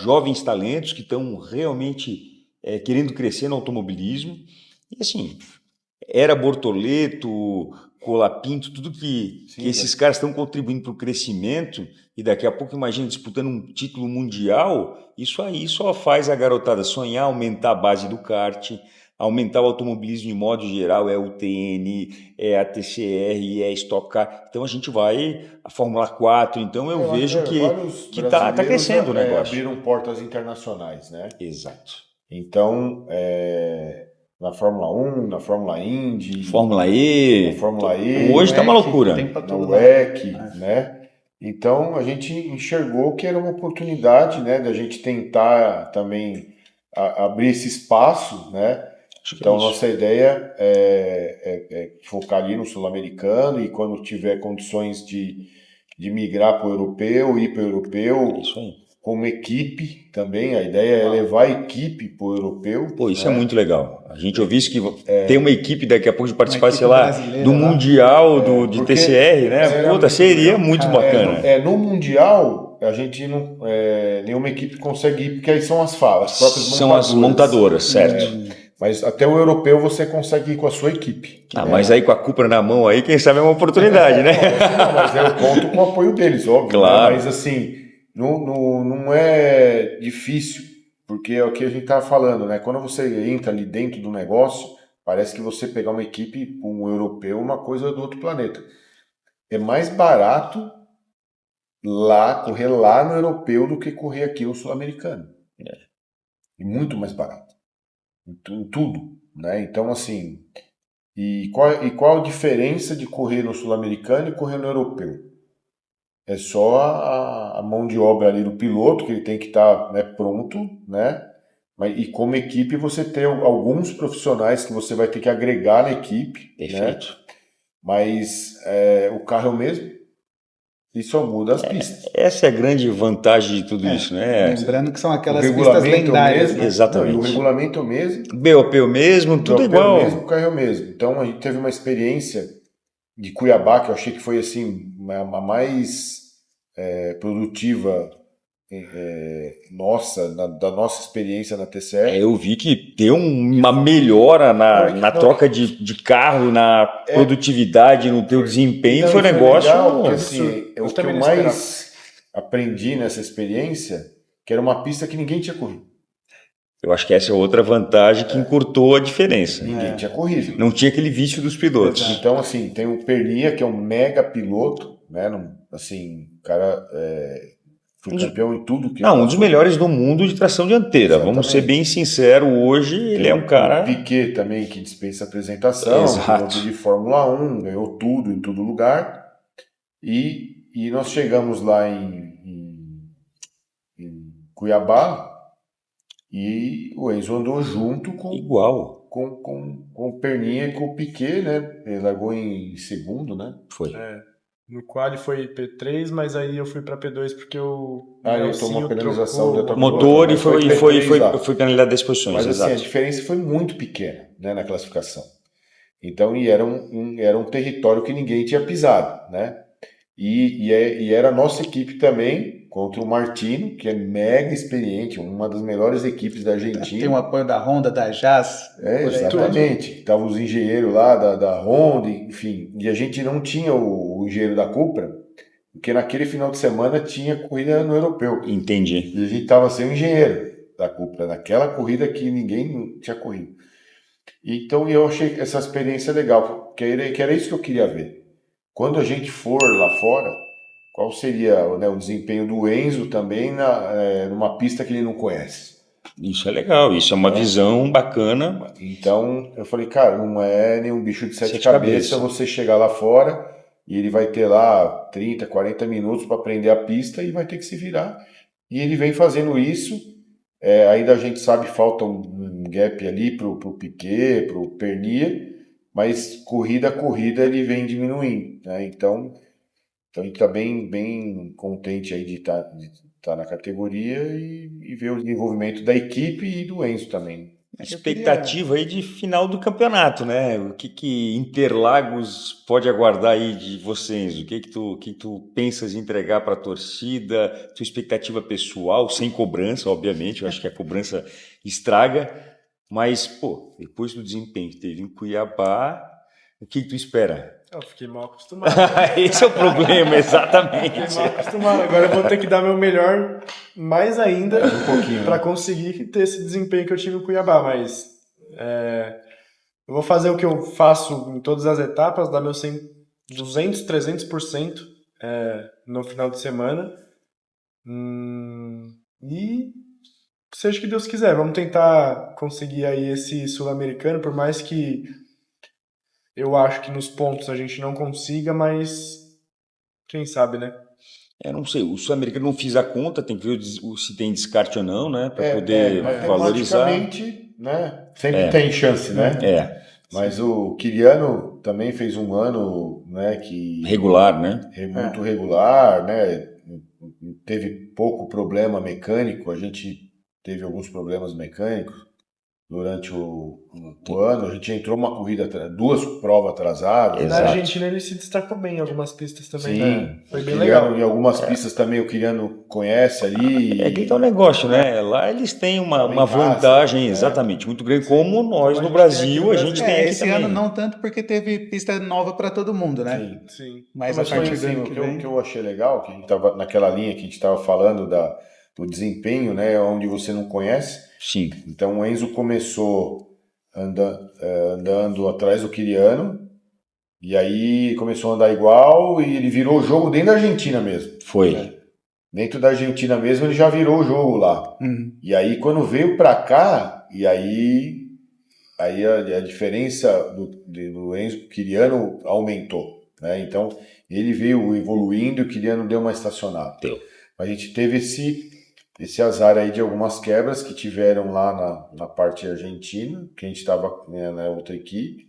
jovens talentos que estão realmente querendo crescer no automobilismo. E assim, era Bortoleto, Colapinto, tudo que esses caras estão contribuindo para o crescimento e daqui a pouco, imagina, disputando um título mundial, isso aí só faz a garotada sonhar, aumentar a base do kart, aumentar o automobilismo de modo geral, é o TN, é a TCR, é a Stock Car. Então a gente vai, a Fórmula 4, então eu vejo que tá crescendo o negócio. Abriram portas internacionais, né? Exato. Então, na Fórmula 1, na Fórmula Indy, Fórmula E. na Fórmula E, Hoje tá uma loucura. Tem pra na todo WEC, lado. né? Então a gente enxergou que era uma oportunidade, né, da gente tentar também abrir esse espaço, né? Acho que Então é isso. nossa ideia é focar ali no sul-americano e quando tiver condições de migrar para o europeu, ir para o europeu, Isso aí. como equipe também, a ideia é levar a equipe para o europeu. Pô, isso né? é muito legal. A gente ouviu isso que tem uma equipe daqui a pouco de participar, equipe sei lá, brasileira do lá. Mundial de porque TCR, né? Puta, seria muito bacana. No Mundial, a gente não. Nenhuma equipe consegue ir, porque aí são as próprias São as montadoras, certo? Mas até o europeu você consegue ir com a sua equipe. Mas aí com a Cupra na mão aí, quem sabe é uma oportunidade, né? Não, mas eu conto com o apoio deles, óbvio. Claro. Né? Mas assim, não é difícil, porque é o que a gente estava falando, né? Quando você entra ali dentro do negócio, parece que você pegar uma equipe, um europeu, uma coisa do outro planeta. É mais barato correr lá no europeu do que correr aqui no sul-americano. E muito mais barato. Em tudo, né? Então, assim, e qual a diferença de correr no sul-americano e correr no europeu? É só a mão de obra ali do piloto, que ele tem que estar pronto, né? E como equipe você tem alguns profissionais que você vai ter que agregar na equipe. Perfeito. Né? Mas o carro é o mesmo e só muda as pistas. Essa é a grande vantagem de tudo isso, né? Lembrando que são O aquelas pistas regulamento é o lendárias. mesmo. Né? Exatamente. E o regulamento é o mesmo. BOP é o mesmo, tudo O igual. é o mesmo, o carro é o mesmo. Então a gente teve uma experiência de Cuiabá que eu achei que foi assim a mais produtiva da nossa experiência na TCR. Eu vi que deu uma melhora na troca de carro, na produtividade, no teu desempenho, foi um negócio. Legal, porque, assim, o que também eu não mais aprendi nessa experiência, que era uma pista que ninguém tinha corrido. Eu acho que essa é outra vantagem que encurtou a diferença. Ninguém tinha corrido. Não tinha aquele vício dos pilotos. Então, assim, tem o Pernia, que é um mega piloto, né? Assim, o cara foi campeão em tudo que um dos melhores do mundo de tração dianteira. Exatamente. Vamos ser bem sinceros, hoje ele é um cara. O Piquet também, que dispensa apresentação, Exato. piloto de Fórmula 1, ganhou tudo em todo lugar. E nós chegamos lá em Cuiabá e o Enzo andou junto Igual. com o Perninha e com o Piquet, né? Ele largou em segundo, né? Foi. No quali foi P3, mas aí eu fui pra P2 porque ele tomou uma penalização trocou da Motor e foi P3 foi penalidade das posições. Mas exato. assim, a diferença foi muito pequena, né, na classificação. Então, era um território que ninguém tinha pisado, né? E era a nossa equipe também, contra o Martino, que é mega experiente, uma das melhores equipes da Argentina. Tem o apoio da Honda, da Jazz. Exatamente. Estavam os engenheiros lá da Honda, enfim. E a gente não tinha o engenheiro da Cupra, porque naquele final de semana tinha corrida no europeu. Entendi. E a gente estava sem o engenheiro da Cupra, naquela corrida que ninguém tinha corrido. Então eu achei essa experiência legal, que era isso que eu queria ver. Quando a gente for lá fora, qual seria, né, o desempenho do Enzo também numa pista que ele não conhece? Isso é legal, isso é uma visão bacana. Então eu falei, cara, não é nenhum bicho de sete Sete cabeças cabeças. você chegar lá fora e ele vai ter lá 30, 40 minutos para aprender a pista e vai ter que se virar. E ele vem fazendo isso. Ainda a gente sabe falta um gap ali pro Piquet, pro Pernier, mas corrida a corrida ele vem diminuindo, né? Então a gente está bem contente aí de estar na categoria e ver o desenvolvimento da equipe e do Enzo também. Expectativa aí de final do campeonato, né? O que Interlagos pode aguardar aí de vocês? O que tu pensas em entregar para a torcida? Tua expectativa pessoal, sem cobrança, obviamente. Eu acho que a cobrança estraga. Mas, pô, depois do desempenho que teve em Cuiabá, o que tu espera? Eu fiquei mal acostumado. Esse é o problema, exatamente. Fiquei mal acostumado. Agora eu vou ter que dar meu melhor mais ainda pouquinho, para né? conseguir ter esse desempenho que eu tive em Cuiabá. Mas eu vou fazer o que eu faço em todas as etapas, dar meu 100, 200, 300% no final de semana. E seja o que Deus quiser, vamos tentar conseguir aí esse sul-americano, por mais que eu acho que nos pontos a gente não consiga, mas quem sabe, né? Eu não sei, o sul-americano não fiz a conta, tem que ver se tem descarte ou não, né? Para poder valorizar. Matematicamente, né? Sempre tem chance, né? Mas o Quiriano também fez um ano, né, que Regular, né? muito regular, né? Teve pouco problema mecânico, a gente teve alguns problemas mecânicos durante o ano. A gente entrou uma corrida, 2 provas atrasadas. Na Argentina ele se destacou bem em algumas pistas também. Sim, Foi bem Quiriano, legal. em algumas pistas também o Quiriano conhece ali. É que tá o negócio, né? Lá eles têm uma vantagem, exatamente, muito grande, como nós no Brasil, a gente tem aqui esse também. ano não tanto porque teve pista nova para todo mundo, né? Sim. Mas Mas a partir assim, do ano o que que eu, vem... que eu achei legal, que a gente estava naquela linha que a gente estava falando do desempenho, né, onde você não conhece. Sim. Então o Enzo começou andando atrás do Quiriano, e aí começou a andar igual, e ele virou o jogo dentro da Argentina mesmo. Foi. Dentro da Argentina mesmo ele já virou o jogo lá. E aí quando veio para cá, e aí a diferença do Enzo Quiriano aumentou, né? Então ele veio evoluindo e o Quiriano deu uma estacionada. A gente teve esse azar aí de algumas quebras que tiveram lá na parte argentina, que a gente estava na outra equipe,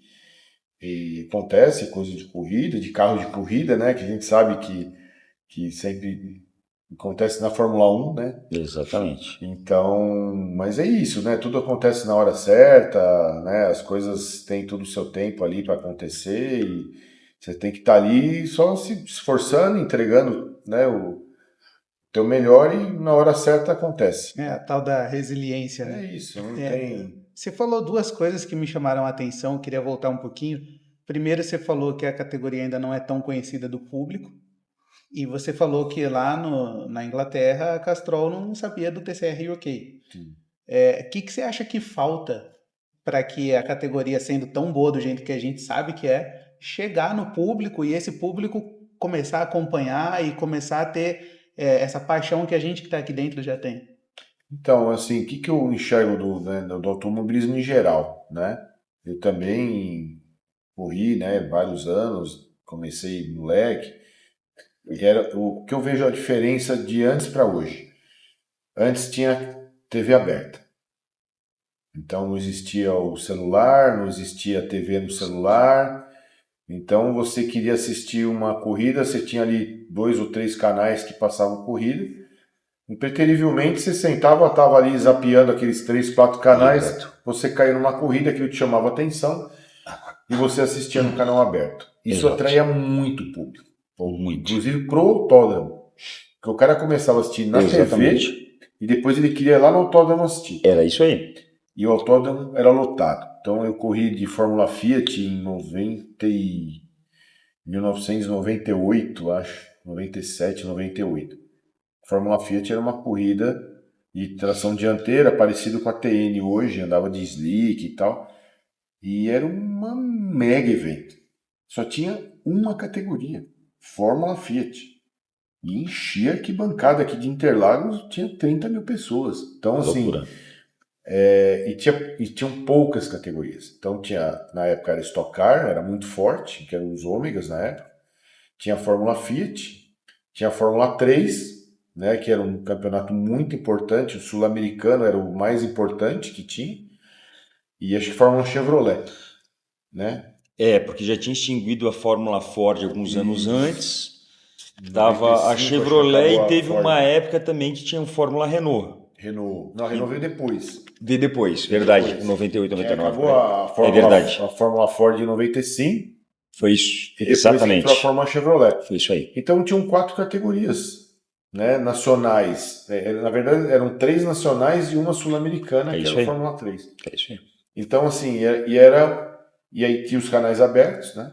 e acontece coisa de corrida, de carro de corrida, né? Que a gente sabe que sempre acontece na Fórmula 1, né? Exatamente. Então, mas é isso, né? Tudo acontece na hora certa, né? As coisas têm todo o seu tempo ali para acontecer e você tem que estar ali só se esforçando, entregando, né, o teu melhor e na hora certa acontece. A tal da resiliência, né? É isso, não tem... Você falou 2 coisas que me chamaram a atenção, eu queria voltar um pouquinho. Primeiro, você falou que a categoria ainda não é tão conhecida do público. E você falou que lá na Inglaterra a Castrol não sabia do TCR UK. O que você acha que falta para que a categoria, sendo tão boa do jeito que a gente sabe que chegar no público e esse público começar a acompanhar e começar a ter essa paixão que a gente que está aqui dentro já tem? Então, assim, o que eu enxergo do automobilismo em geral, né? Eu também corri, né, vários anos, comecei moleque. O que eu vejo a diferença de antes para hoje. Antes tinha TV aberta. Então não existia o celular, não existia TV no celular. Então você queria assistir uma corrida, você tinha ali 2 ou 3 canais que passavam corrida. Impreterivelmente você sentava, estava ali zapeando aqueles 3, 4 canais, você caiu numa corrida, aquilo te chamava atenção e você assistia no canal aberto. Isso atraía muito público. Muito. Inclusive pro autódromo. Porque o cara começava a assistir na Exatamente. TV e depois ele queria ir lá no autódromo assistir. Era isso aí. E o autódromo era lotado. Então eu corri de Fórmula Fiat em 1998, acho. 97, 98. Fórmula Fiat era uma corrida de tração dianteira, parecido com a TN hoje, andava de slick e tal. E era um mega evento. Só tinha uma categoria, Fórmula Fiat. E enchia a arquibancada aqui de Interlagos, tinha 30 mil pessoas. Então, assim, Loucura. e tinham poucas categorias. Então, na época era Stock Car, era muito forte, que eram os ômegas na época. Tinha a Fórmula Fiat, tinha a Fórmula 3, né, que era um campeonato muito importante, o sul-americano era o mais importante que tinha, e acho que Fórmula Chevrolet, né? Porque já tinha extinguido a Fórmula Ford alguns anos antes. Em Tava 95, a acho que Chevrolet acabou e a teve Ford. uma época também que tinha o Fórmula Renault. Renault. Não, a Renault veio depois. De depois, verdade, Depois. 98, 99. Acabou por aí. a Fórmula, verdade. a Fórmula Ford em 95 Foi isso. e depois Exatamente. entrou a Fórmula Chevrolet. Foi isso aí. Então tinham 4 categorias, né, nacionais. Na verdade eram 3 nacionais e uma sul-americana, que isso era a aí. Fórmula 3. É isso aí. Então assim, e aí tinha os canais abertos, né?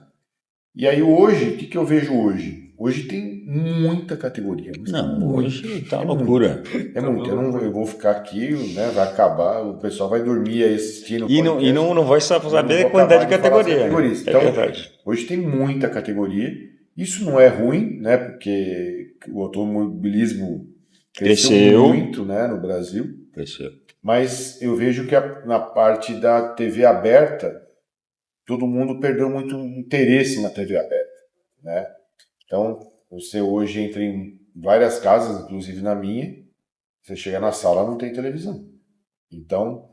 E aí hoje, o que eu vejo hoje? Hoje tem muita categoria. Mas tem Não, muito. hoje tá É uma loucura. É muito. Eu vou ficar aqui, né? Vai acabar, o pessoal vai dormir aí assistindo o E podcast. não vai saber Eu não a vou quantidade de acabar falar as categoria. categorias. É Então, verdade. hoje tem muita categoria. Isso não é ruim, né? Porque o automobilismo cresceu Cresceu. muito, né, no Brasil. Cresceu. Mas eu vejo que na parte da TV aberta, todo mundo perdeu muito interesse na TV aberta, né? Então, você hoje entra em várias casas, inclusive na minha, você chega na sala, não tem televisão. Então,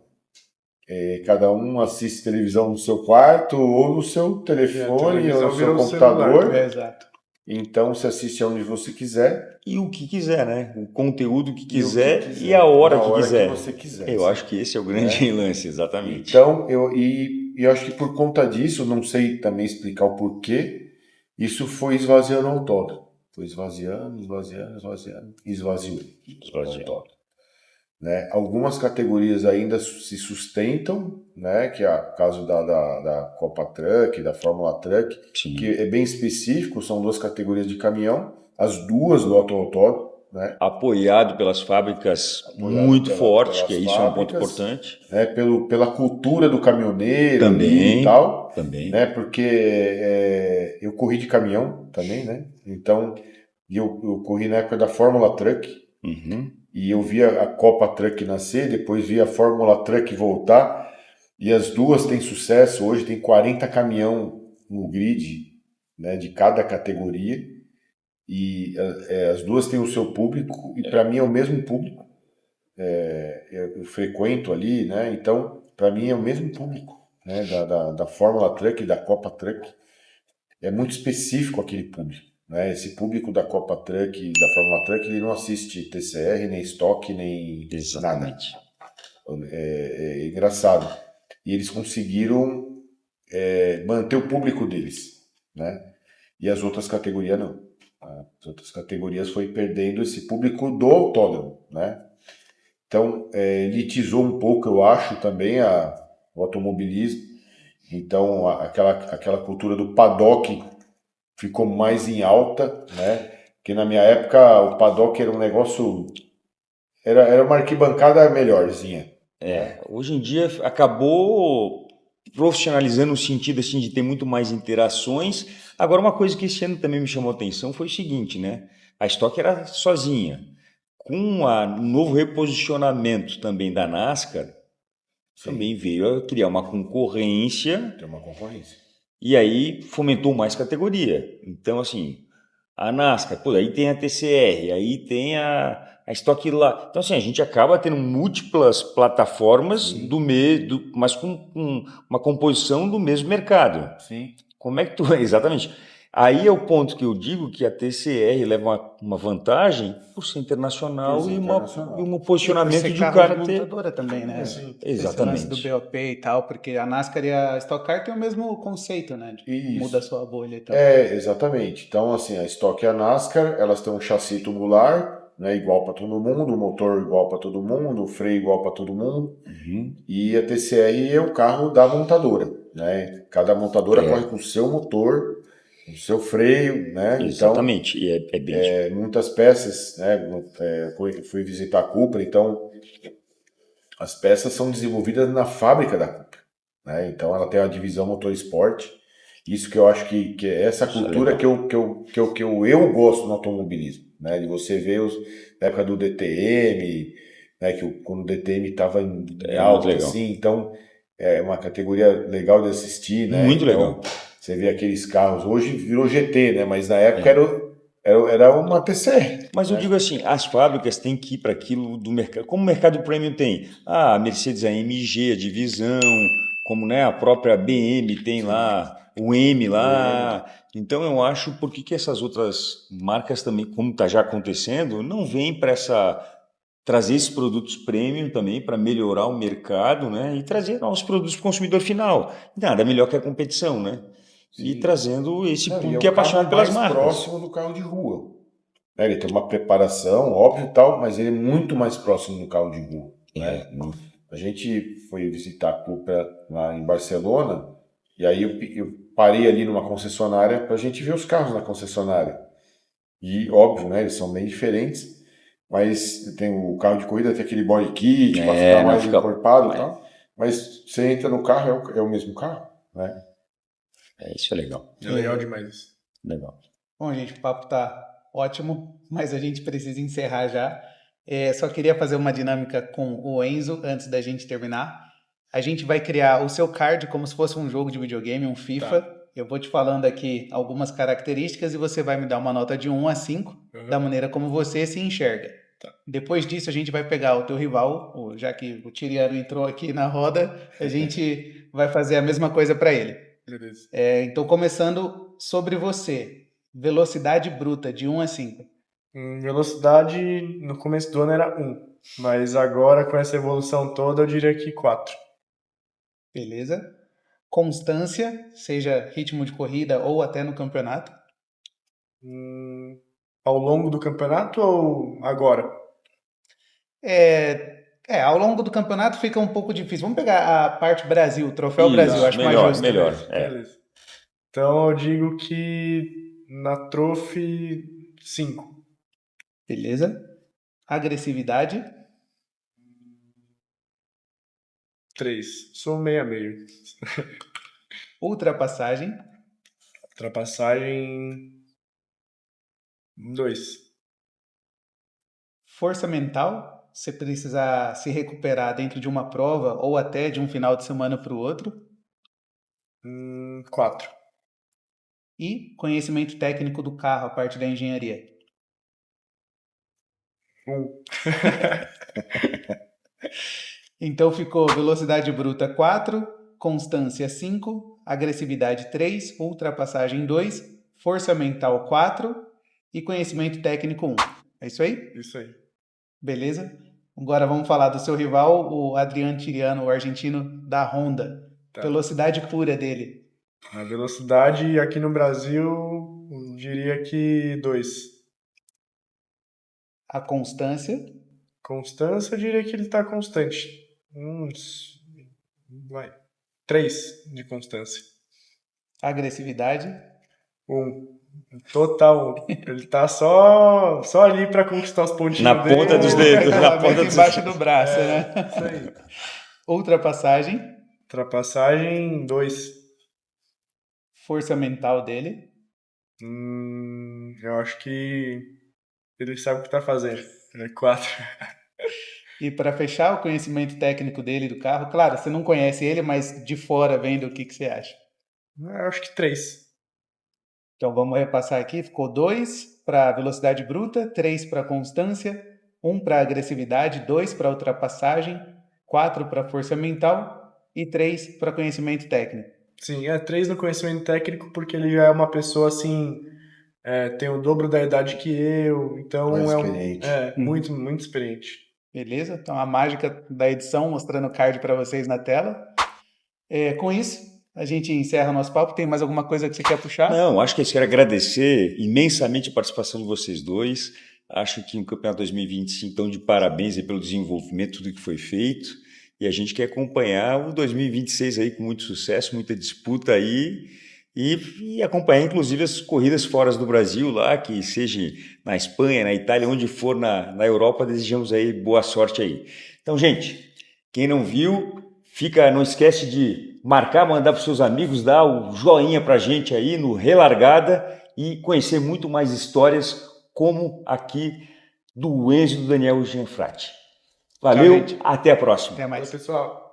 cada um assiste televisão no seu quarto, ou no seu telefone, ou no seu computador. Exato. Então, você assiste aonde você quiser. E o que quiser, né? O conteúdo que E o quiser que quiser, e a hora na que hora quiser. que você quiser. Eu acho que esse é o grande lance, exatamente. Então, eu acho que por conta disso, não sei também explicar o porquê, isso foi esvaziando o autódromo. Foi esvaziando, esvaziou. Né? Algumas categorias ainda se sustentam, né? Que é o caso da Copa Truck, da Fórmula Truck, Sim. que é bem específico, são 2 categorias de caminhão, as duas lotam autódromo, né? Apoiado pelas fábricas muito fortes, que isso é um ponto importante. Né? Pela cultura do caminhoneiro Também, e tal. também. Né? Porque eu corri de caminhão também, né? Então, eu corri na época da Fórmula Truck. Uhum. E eu via a Copa Truck nascer, depois via a Fórmula Truck voltar, e as duas têm sucesso. Hoje tem 40 caminhão no grid, né, de cada categoria, e as duas têm o seu público, e para mim é o mesmo público. Eu frequento ali, né, então para mim é o mesmo público, né, da Fórmula Truck e da Copa Truck. É muito específico aquele público. Né? Esse público da Copa Truck e da Fórmula Truck, ele não assiste TCR, nem Stock, nem Exatamente. nada. É engraçado. E eles conseguiram manter o público deles. Né? E as outras categorias não. As outras categorias foi perdendo esse público do autódromo. Né? Então, elitizou um pouco, eu acho, também o automobilismo. Então, aquela cultura do paddock ficou mais em alta, né? Porque na minha época o paddock era um negócio, era uma arquibancada melhorzinha. Hoje em dia acabou profissionalizando no sentido assim, de ter muito mais interações. Agora, uma coisa que esse ano também me chamou a atenção foi o seguinte, né? A Stock era sozinha. Com o novo reposicionamento também da NASCAR, também veio a criar uma concorrência. Tem uma concorrência. E aí fomentou mais categoria. Então, assim, a NASCAR, aí tem a TCR, aí tem a Stock lá. Então, assim, a gente acaba tendo múltiplas plataformas mas com uma composição do mesmo mercado. Sim. Como é que tu... Exatamente. Aí é o ponto que eu digo que a TCR leva uma vantagem por ser internacional Por ser e internacional. um E por posicionamento ser de o carro cara de ter. montadora também, né? Sim. Esse lance do Exatamente. BOP e tal, porque a NASCAR e a Stock Car tem o mesmo conceito, né? Muda a Isso. sua bolha e tal. Exatamente. Então, assim, a Stock e a NASCAR, elas têm um chassi tubular, né, igual para todo mundo, o motor igual para todo mundo, o freio igual para todo mundo. E a TCR é o carro da montadora, né? Cada montadora É. corre com o seu motor, com o seu freio, né? Então, Exatamente. E é bem. muitas peças, né? Fui visitar a Cupra, então as peças são desenvolvidas na fábrica da Cupra, né? Então ela tem a divisão motor esporte. Isso que eu acho que é essa Isso é cultura legal. que eu gosto no automobilismo, né? De você ver na época do DTM, né? Quando o DTM estava em É muito alta, legal. assim, então é uma categoria legal de assistir, né? Muito Então legal. você vê aqueles carros, hoje virou GT, né? Mas na época era uma TCR. Mas eu digo assim, as fábricas têm que ir para aquilo do mercado. Como o mercado premium tem a Mercedes AMG, a divisão, como né, a própria BM tem lá, o M lá. Então eu acho por que essas outras marcas também, como está já acontecendo, não vêm para trazer esses produtos premium também para melhorar o mercado, né? E trazer novos produtos para o consumidor final. Nada melhor que a competição, né? E Sim. trazendo esse Não, e público é que é o carro apaixonado pelas mais marcas. próximo do carro de rua. Né? Ele tem uma preparação, óbvio e tal, mas ele é muito mais próximo do carro de rua. Né? A gente foi visitar a Cupra lá em Barcelona e aí eu parei ali numa concessionária para a gente ver os carros na concessionária. E óbvio, né, eles são bem diferentes, mas tem o carro de corrida, tem aquele body kit para ficar Não mais fica. encorpado e tal. Mas você entra no carro, é o mesmo carro, né? Isso é legal. É legal demais isso. Legal. Bom, gente, o papo tá ótimo, mas a gente precisa encerrar já. Só queria fazer uma dinâmica com o Enzo antes da gente terminar. A gente vai criar o seu card como se fosse um jogo de videogame, um FIFA. Eu vou te falando aqui algumas características e você vai me dar uma nota de 1 a 5 da maneira como você se enxerga. Depois disso, a gente vai pegar o teu rival, já que o Tiriano entrou aqui na roda, a gente vai fazer a mesma coisa para ele. Beleza. Então, começando sobre você. Velocidade bruta, de 1 a 5. Velocidade no começo do ano era 1, mas agora com essa evolução toda eu diria que 4. Beleza? Constância, seja ritmo de corrida ou até no campeonato. Ao longo do campeonato ou agora? Ao longo do campeonato fica um pouco difícil. Vamos pegar a parte Brasil, Troféu Brasil, acho mais melhor, justo. melhor. Beleza. Então eu digo que na Trophy 5. Beleza? Agressividade. 3. Sou meio a meio. Ultrapassagem. Ultrapassagem 2. Força mental. Você precisa se recuperar dentro de uma prova ou até de um final de semana para o outro. 4. E conhecimento técnico do carro, a parte da engenharia. 1. Então ficou velocidade bruta 4, constância 5, agressividade 3, ultrapassagem 2, força mental 4 e conhecimento técnico 1. É isso aí? Isso aí. Beleza? Agora vamos falar do seu rival, o Adriano Tiriano, o argentino da Honda. Tá. Velocidade pura dele. A velocidade aqui no Brasil, eu diria que 2. A constância. Constância, eu diria que ele tá constante. 3 de constância. Agressividade. 1. Total. Ele tá só ali pra conquistar os pontinhos Na dele. ponta dos dedos. Na ponta dos Embaixo do braço, né? Isso aí. Ultrapassagem. Ultrapassagem 2. Força mental dele. Eu acho que ele sabe o que tá fazendo. 4. E para fechar, o conhecimento técnico dele do carro. Claro, você não conhece ele, mas de fora vendo o que você acha. Eu acho que 3. Então vamos repassar aqui. Ficou 2 para velocidade bruta, 3 para constância, 1 para agressividade, 2 para ultrapassagem, 4 para força mental e 3 para conhecimento técnico. Sim, 3 no conhecimento técnico, porque ele já é uma pessoa assim, tem o dobro da idade que eu, então Mais é experiente. muito, muito experiente. Beleza? Então a mágica da edição mostrando o card para vocês na tela. Com isso, a gente encerra o nosso papo. Tem mais alguma coisa que você quer puxar? Não, acho que eu quero agradecer imensamente a participação de vocês dois. Acho que o Campeonato 2025 estão de parabéns aí pelo desenvolvimento, tudo que foi feito. E a gente quer acompanhar o 2026 aí com muito sucesso, muita disputa aí. E acompanhar, inclusive, as corridas fora do Brasil lá, que seja na Espanha, na Itália, onde for na Europa, desejamos aí boa sorte aí. Então, gente, quem não viu, não esquece de marcar, mandar para os seus amigos, dar o joinha para a gente aí no Relargada e conhecer muito mais histórias como aqui do Enzo e do Daniel Gianfratti. Valeu, gente. até a próxima. Até mais. Pessoal.